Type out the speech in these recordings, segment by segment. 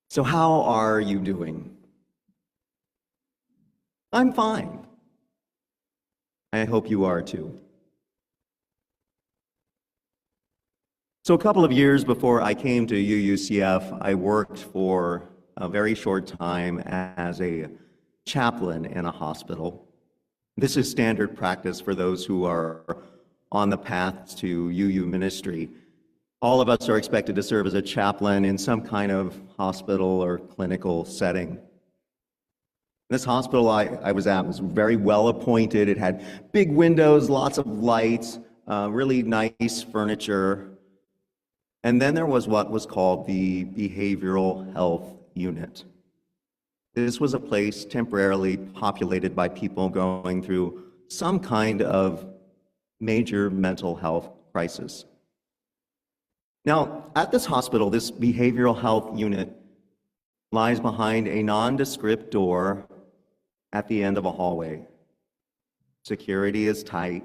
So how are you doing? I'm fine. I hope you are too. So a couple of years before I came to UUCF, I worked for a very short time as a chaplain in a hospital. This is standard practice for those who are on the path to UU ministry. All of us are expected to serve as a chaplain in some kind of hospital or clinical setting. This hospital I was at was very well appointed. It had big windows, lots of lights, really nice furniture. And then there was what was called the Behavioral Health Unit. This was a place temporarily populated by people going through some kind of major mental health crisis. Now, at this hospital, this behavioral health unit lies behind a nondescript door at the end of a hallway. Security is tight.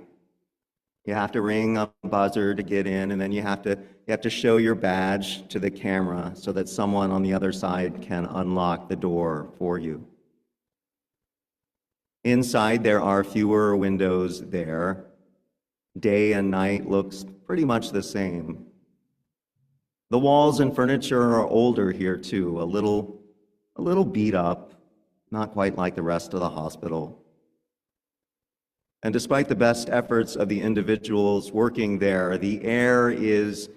You have to ring a buzzer to get in, and then you have to show your badge to the camera so that someone on the other side can unlock the door for you. Inside, there are fewer windows there. Day and night looks pretty much the same. The walls and furniture are older here too, a little beat up, not quite like the rest of the hospital. And despite the best efforts of the individuals working there, the air is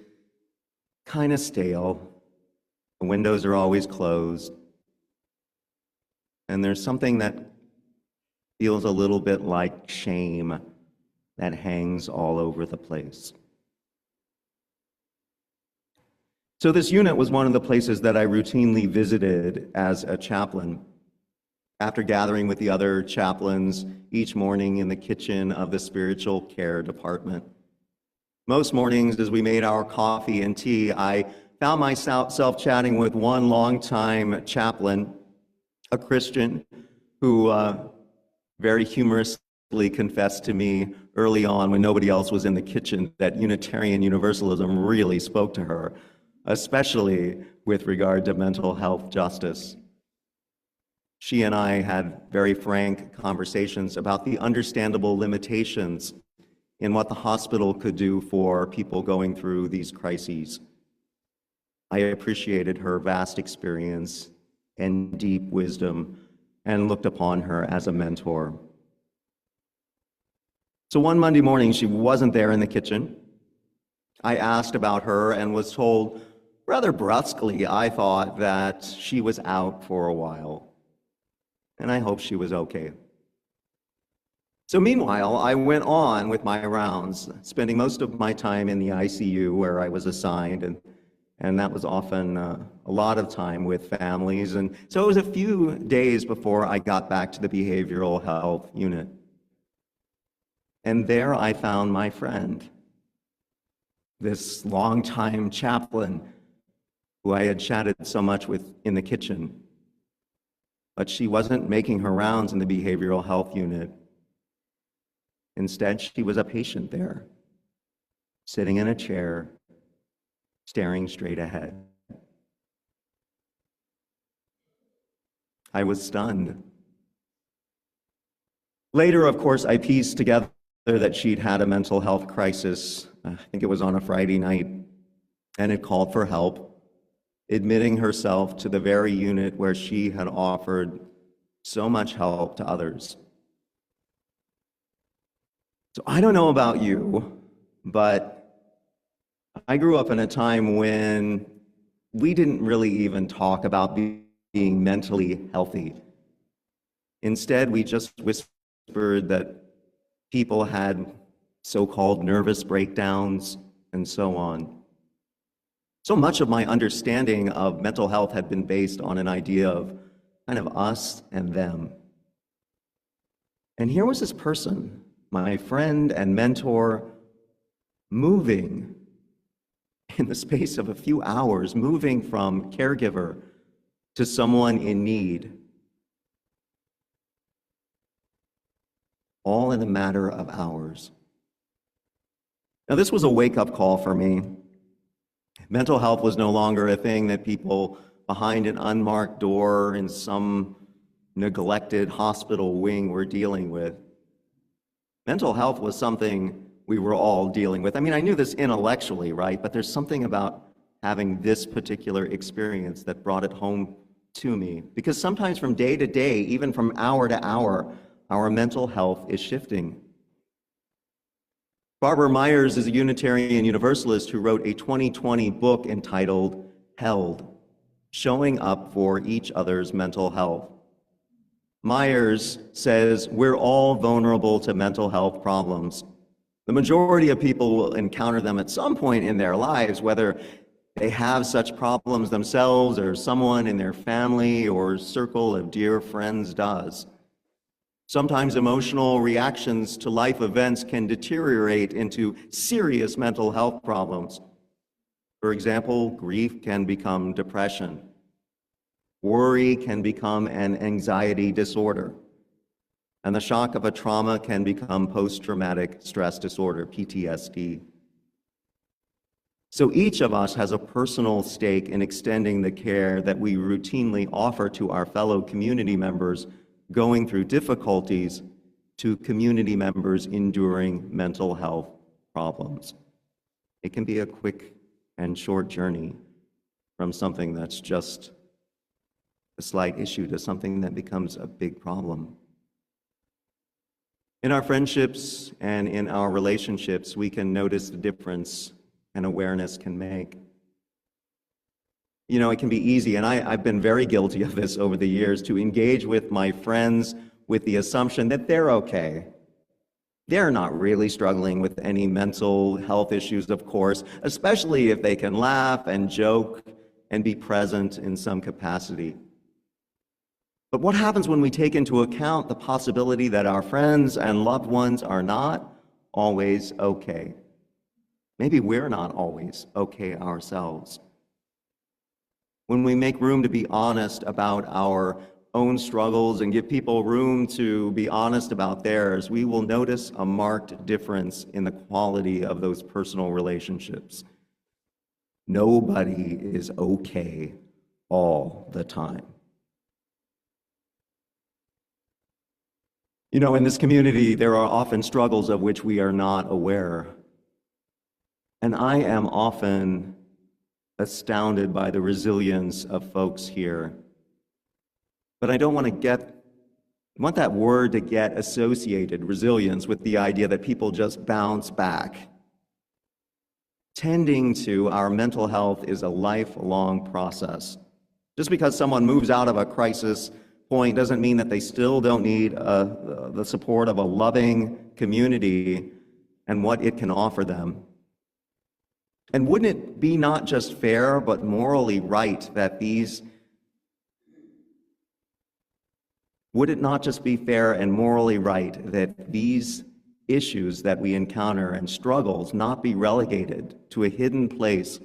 kind of stale. The windows are always closed. And there's something that feels a little bit like shame that hangs all over the place. So this unit was one of the places that I routinely visited as a chaplain. After gathering with the other chaplains each morning in the kitchen of the spiritual care department. Most mornings as we made our coffee and tea, I found myself chatting with one longtime chaplain, a Christian, who very humorously confessed to me early on when nobody else was in the kitchen that Unitarian Universalism really spoke to her, especially with regard to mental health justice. She and I had very frank conversations about the understandable limitations in what the hospital could do for people going through these crises. I appreciated her vast experience and deep wisdom and looked upon her as a mentor. So one Monday morning, she wasn't there in the kitchen. I asked about her and was told, rather brusquely, I thought, that she was out for a while. And I hope she was okay. So meanwhile, I went on with my rounds, spending most of my time in the ICU where I was assigned, and that was often a lot of time with families. And so it was a few days before I got back to the behavioral health unit. And there I found my friend, this longtime chaplain who I had chatted so much with in the kitchen. But she wasn't making her rounds in the behavioral health unit. Instead, she was a patient there, sitting in a chair, staring straight ahead. I was stunned. Later, of course, I pieced together that she'd had a mental health crisis. I think it was on a Friday night, and had called for help, admitting herself to the very unit where she had offered so much help to others. So I don't know about you, but I grew up in a time when we didn't really even talk about being mentally healthy. Instead, we just whispered that people had so-called nervous breakdowns and so on. So much of my understanding of mental health had been based on an idea of kind of us and them. And here was this person, my friend and mentor, moving in the space of a few hours, moving from caregiver to someone in need, all in a matter of hours. Now, this was a wake-up call for me. Mental health was no longer a thing that people behind an unmarked door in some neglected hospital wing we're dealing with. Mental health was something we were all dealing with. I mean, I knew this intellectually, right? But there's something about having this particular experience that brought it home to me. Because sometimes from day to day, even from hour to hour, our mental health is shifting. Barbara Myers is a Unitarian Universalist who wrote a 2020 book entitled Held, Showing Up for Each Other's Mental Health. Myers says we're all vulnerable to mental health problems. The majority of people will encounter them at some point in their lives, whether they have such problems themselves or someone in their family or circle of dear friends does. Sometimes emotional reactions to life events can deteriorate into serious mental health problems. For example, grief can become depression. Worry can become an anxiety disorder, and the shock of a trauma can become post-traumatic stress disorder, PTSD. So each of us has a personal stake in extending the care that we routinely offer to our fellow community members going through difficulties to community members enduring mental health problems. It can be a quick and short journey from something that's just a slight issue to something that becomes a big problem. In our friendships and in our relationships, we can notice the difference and awareness can make. You know, it can be easy, and I've been very guilty of this over the years, to engage with my friends with the assumption that they're okay. They're not really struggling with any mental health issues, of course, especially if they can laugh and joke and be present in some capacity. But what happens when we take into account the possibility that our friends and loved ones are not always okay? Maybe we're not always okay ourselves. When we make room to be honest about our own struggles and give people room to be honest about theirs, we will notice a marked difference in the quality of those personal relationships. Nobody is okay all the time. You know, in this community, there are often struggles of which we are not aware. And I am often astounded by the resilience of folks here. But I don't want that word to get associated, resilience, with the idea that people just bounce back. Tending to our mental health is a lifelong process. Just because someone moves out of a crisis point doesn't mean that they still don't need the support of a loving community and what it can offer them. And wouldn't it be not just fair, but morally right that would it not just be fair and morally right that these issues that we encounter and struggles not be relegated to a hidden place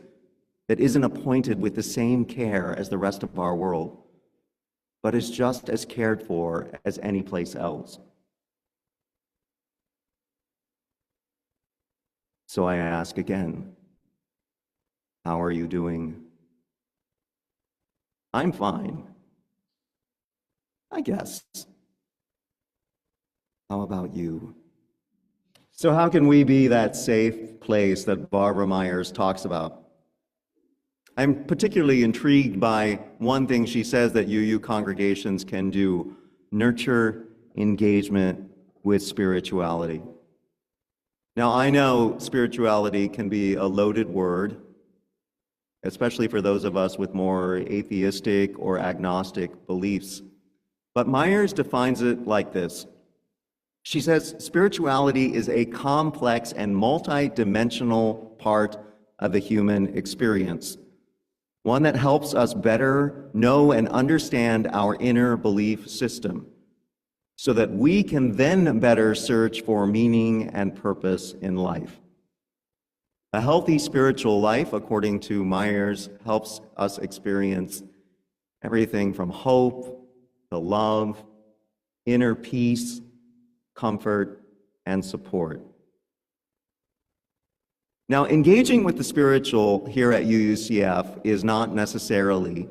that isn't appointed with the same care as the rest of our world, but is just as cared for as any place else? So I ask again, how are you doing? I'm fine, I guess. How about you? So how can we be that safe place that Barbara Myers talks about? I'm particularly intrigued by one thing she says that UU congregations can do: nurture engagement with spirituality. Now, I know spirituality can be a loaded word, especially for those of us with more atheistic or agnostic beliefs. But Myers defines it like this. She says, spirituality is a complex and multi-dimensional part of the human experience, one that helps us better know and understand our inner belief system, so that we can then better search for meaning and purpose in life. A healthy spiritual life, according to Myers, helps us experience everything from hope to love, inner peace, comfort, and support. Now, engaging with the spiritual here at UUCF is not necessarily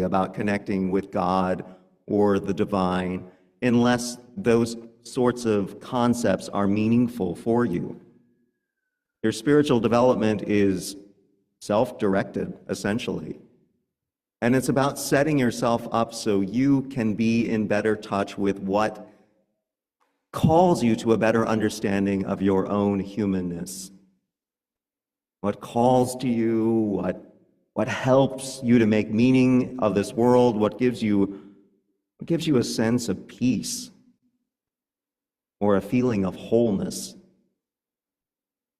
about connecting with God or the divine, unless those sorts of concepts are meaningful for you. Your spiritual development is self-directed, essentially. And it's about setting yourself up so you can be in better touch with what calls you to a better understanding of your own humanness. What calls to you, what helps you to make meaning of this world, what gives you a sense of peace or a feeling of wholeness.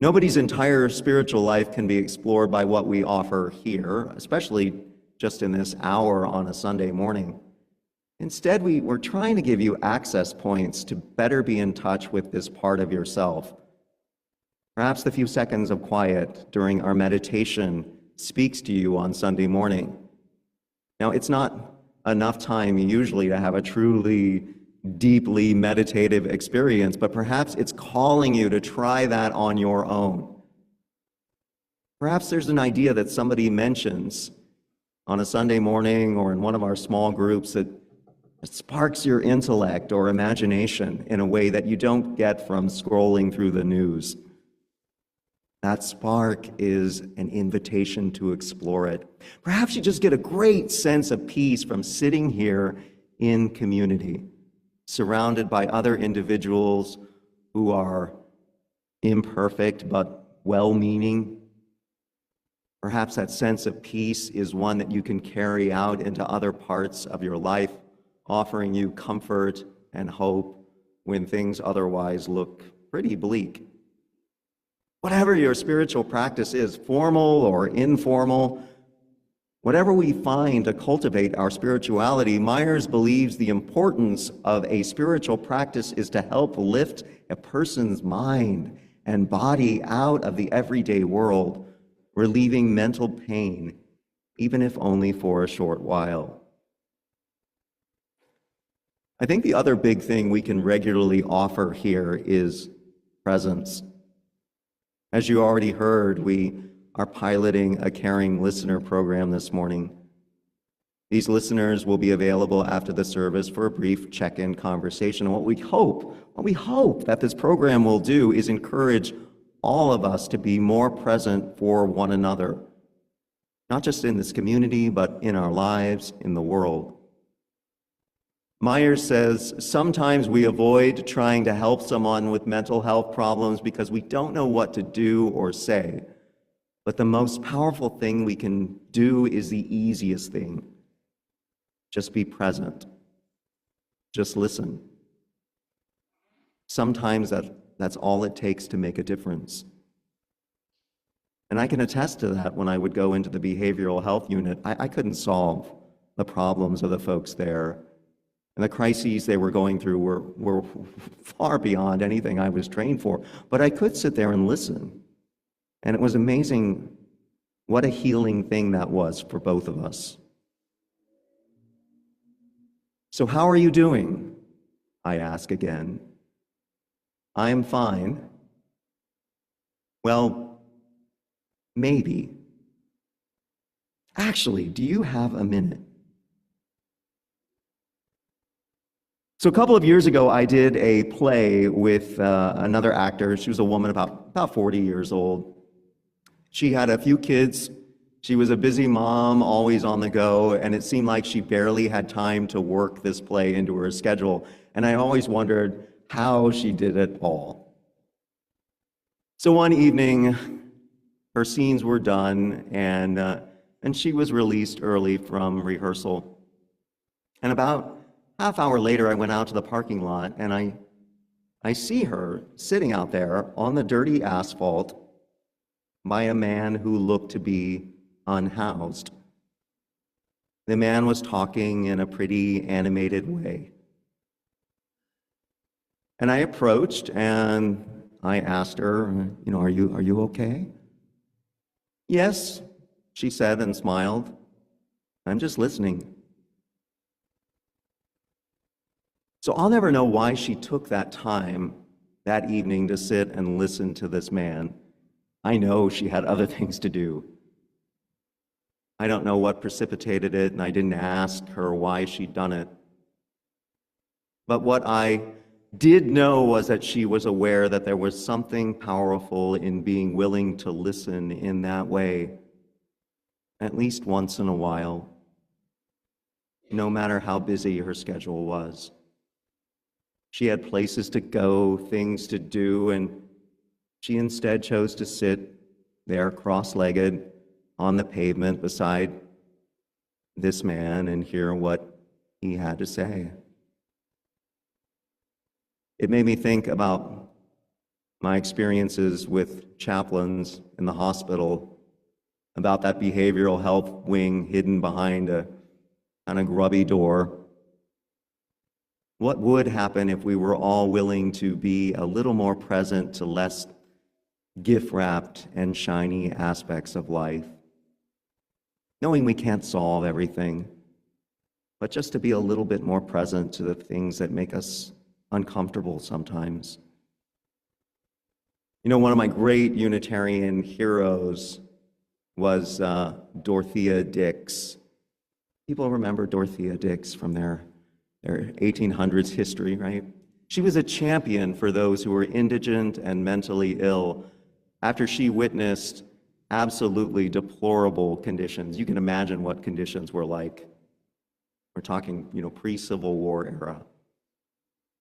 Nobody's entire spiritual life can be explored by what we offer here, especially just in this hour on a Sunday morning. Instead, we're trying to give you access points to better be in touch with this part of yourself. Perhaps the few seconds of quiet during our meditation speaks to you on Sunday morning. Now, it's not enough time usually to have a truly, deeply meditative experience, but perhaps it's calling you to try that on your own. Perhaps there's an idea that somebody mentions on a Sunday morning or in one of our small groups that sparks your intellect or imagination in a way that you don't get from scrolling through the news. That spark is an invitation to explore it. Perhaps you just get a great sense of peace from sitting here in community, surrounded by other individuals who are imperfect but well-meaning. Perhaps that sense of peace is one that you can carry out into other parts of your life, offering you comfort and hope when things otherwise look pretty bleak. Whatever your spiritual practice is, formal or informal, whatever we find to cultivate our spirituality, Myers believes the importance of a spiritual practice is to help lift a person's mind and body out of the everyday world, relieving mental pain, even if only for a short while. I think the other big thing we can regularly offer here is presence. As you already heard, we are piloting a caring listener program this morning. These listeners will be available after the service for a brief check-in conversation. And what we hope that this program will do is encourage all of us to be more present for one another, not just in this community, but in our lives, in the world. Myers says, sometimes we avoid trying to help someone with mental health problems because we don't know what to do or say. But the most powerful thing we can do is the easiest thing. Just be present. Just listen. Sometimes that's all it takes to make a difference. And I can attest to that when I would go into the behavioral health unit. I couldn't solve the problems of the folks there. And the crises they were going through were far beyond anything I was trained for. But I could sit there and listen. And it was amazing what a healing thing that was for both of us. So how are you doing? I ask again. I'm fine. Well, maybe. Actually, do you have a minute? So a couple of years ago, I did a play with another actor. She was a woman about 40 years old. She had a few kids. She was a busy mom, always on the go, and it seemed like she barely had time to work this play into her schedule. And I always wondered how she did it all. So one evening, her scenes were done, and she was released early from rehearsal. And about half hour later, I went out to the parking lot, and I see her sitting out there on the dirty asphalt by a man who looked to be unhoused. The man was talking in a pretty animated way. And I approached, and I asked her, are you okay? Yes, she said and smiled. I'm just listening. So I'll never know why she took that time that evening to sit and listen to this man. I know she had other things to do. I don't know what precipitated it, and I didn't ask her why she'd done it. But what I did know was that she was aware that there was something powerful in being willing to listen in that way, at least once in a while, no matter how busy her schedule was. She had places to go, things to do, and she instead chose to sit there cross-legged on the pavement beside this man and hear what he had to say. It made me think about my experiences with chaplains in the hospital, about that behavioral health wing hidden behind a kind of grubby door. What would happen if we were all willing to be a little more present to less gift-wrapped and shiny aspects of life? Knowing we can't solve everything, but just to be a little bit more present to the things that make us uncomfortable sometimes. You know, one of my great Unitarian heroes was Dorothea Dix. People remember Dorothea Dix from their 1800s history, right? She was a champion for those who were indigent and mentally ill after she witnessed absolutely deplorable conditions. You can imagine what conditions were like. We're talking, pre-Civil War era.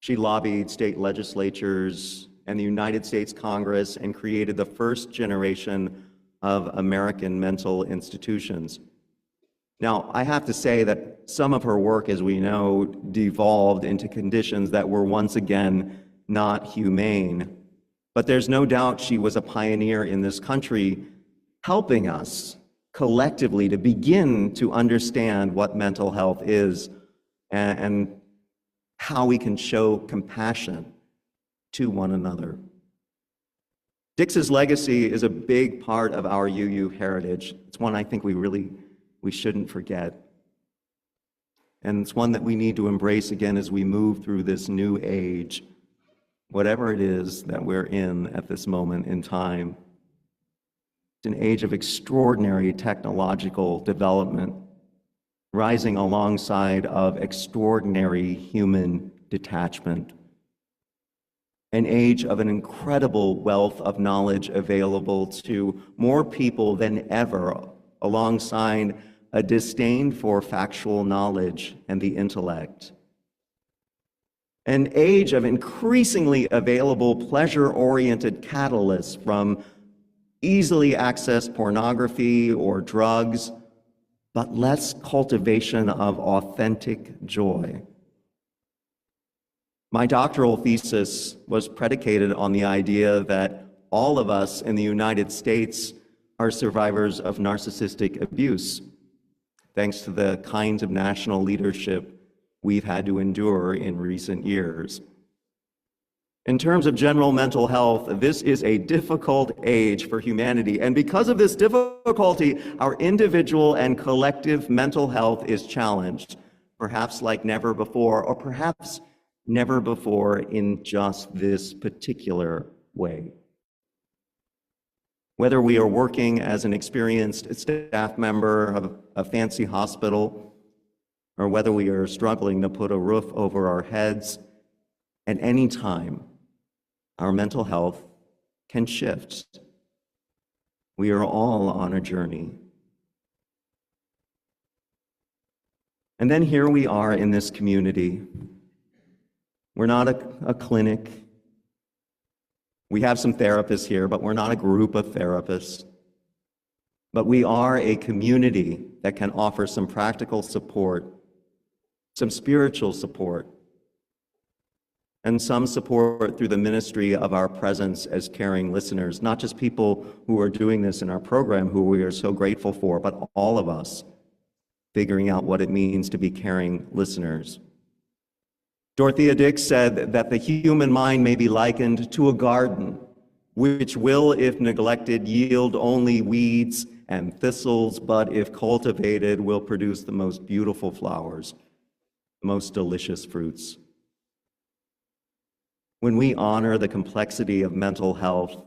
She lobbied state legislatures and the United States Congress and created the first generation of American mental institutions. Now, I have to say that some of her work, as we know, devolved into conditions that were once again not humane. But there's no doubt she was a pioneer in this country, helping us collectively to begin to understand what mental health is and how we can show compassion to one another. Dix's legacy is a big part of our UU heritage. It's one I think we shouldn't forget. And it's one that we need to embrace again as we move through this new age, whatever it is that we're in at this moment in time. It's an age of extraordinary technological development, rising alongside of extraordinary human detachment. An age of an incredible wealth of knowledge available to more people than ever, alongside a disdain for factual knowledge and the intellect. An age of increasingly available pleasure-oriented catalysts from easily accessed pornography or drugs, but less cultivation of authentic joy. My doctoral thesis was predicated on the idea that all of us in the United States are survivors of narcissistic abuse, thanks to the kinds of national leadership we've had to endure in recent years. In terms of general mental health, this is a difficult age for humanity, and because of this difficulty, our individual and collective mental health is challenged, perhaps like never before, or perhaps never before in just this particular way. Whether we are working as an experienced staff member of a fancy hospital, or whether we are struggling to put a roof over our heads, at any time, our mental health can shift. We are all on a journey. And then here we are in this community. We're not a clinic. We have some therapists here, but we're not a group of therapists. But we are a community that can offer some practical support, some spiritual support, and some support through the ministry of our presence as caring listeners, not just people who are doing this in our program, who we are so grateful for, but all of us figuring out what it means to be caring listeners. Dorothea Dix said that the human mind may be likened to a garden, which will, if neglected, yield only weeds and thistles, but if cultivated, will produce the most beautiful flowers, the most delicious fruits. When we honor the complexity of mental health,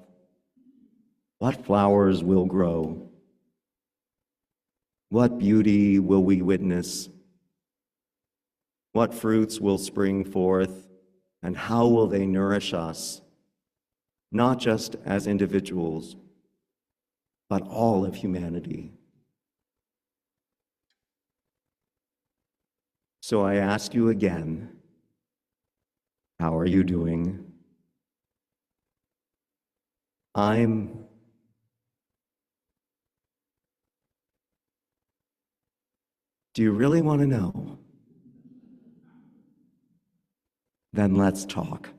What flowers will grow? What beauty will we witness? What fruits will spring forth, and how will they nourish us, not just as individuals, but all of humanity? So I ask you again, how are you doing? Do you really want to know? Then let's talk.